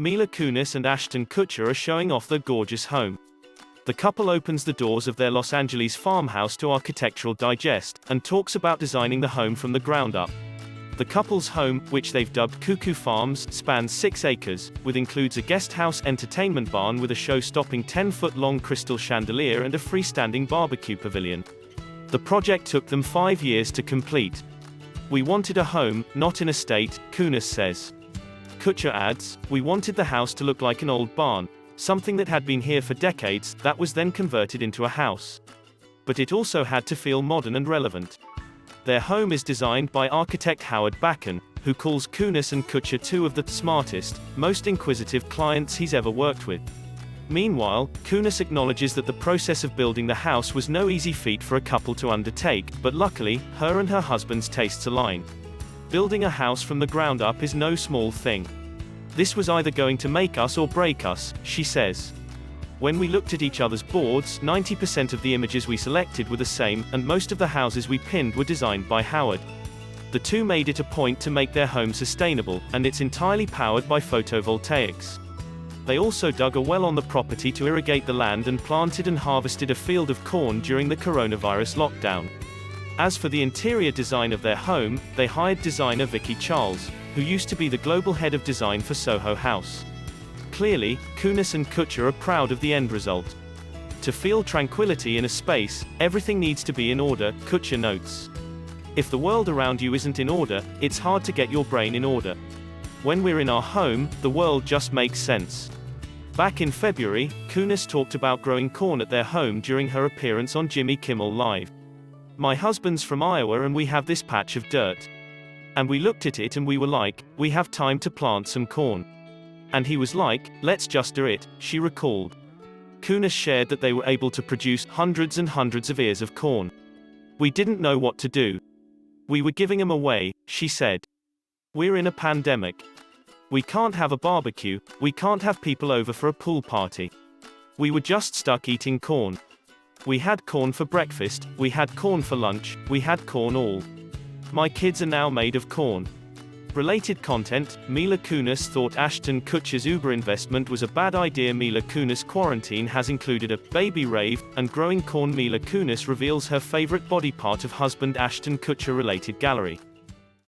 Mila Kunis and Ashton Kutcher are showing off their gorgeous home. The couple opens the doors of their Los Angeles farmhouse to Architectural Digest, and talks about designing the home from the ground up. The couple's home, which they've dubbed KuKu Farms, spans 6 acres, with includes a guesthouse entertainment barn with a show-stopping 10-foot-long crystal chandelier and a freestanding barbecue pavilion. The project took them 5 years to complete. "We wanted a home, not an estate," Kunis says. Kutcher adds, "We wanted the house to look like an old barn, something that had been here for decades, that was then converted into a house. But it also had to feel modern and relevant." Their home is designed by architect Howard Backen, who calls Kunis and Kutcher two of the smartest, most inquisitive clients he's ever worked with. Meanwhile, Kunis acknowledges that the process of building the house was no easy feat for a couple to undertake, but luckily, her and her husband's tastes align. Building a house from the ground up is no small thing. "This was either going to make us or break us," she says. "When we looked at each other's boards, 90% of the images we selected were the same, and most of the houses we pinned were designed by Howard. The two made it a point to make their home sustainable, and it's entirely powered by photovoltaics. They also dug a well on the property to irrigate the land and planted and harvested a field of corn during the coronavirus lockdown." As for the interior design of their home, they hired designer Vicky Charles, who used to be the global head of design for Soho House. Clearly, Kunis and Kutcher are proud of the end result. "To feel tranquility in a space, everything needs to be in order," Kutcher notes. "If the world around you isn't in order, it's hard to get your brain in order. When we're in our home, the world just makes sense." Back in February, Kunis talked about growing corn at their home during her appearance on Jimmy Kimmel Live. "My husband's from Iowa and we have this patch of dirt. And we looked at it and we were like, we have time to plant some corn. And he was like, let's just do it," she recalled. Kunis shared that they were able to produce hundreds and hundreds of ears of corn. "We didn't know what to do. We were giving them away," she said. "We're in a pandemic. We can't have a barbecue, we can't have people over for a pool party. We were just stuck eating corn. We had corn for breakfast, we had corn for lunch, we had corn all. My kids are now made of corn." Related content, Mila Kunis thought Ashton Kutcher's Uber investment was a bad idea. Mila Kunis' quarantine has included a baby Rave, and growing corn. Mila Kunis reveals her favorite body part of husband Ashton Kutcher related gallery.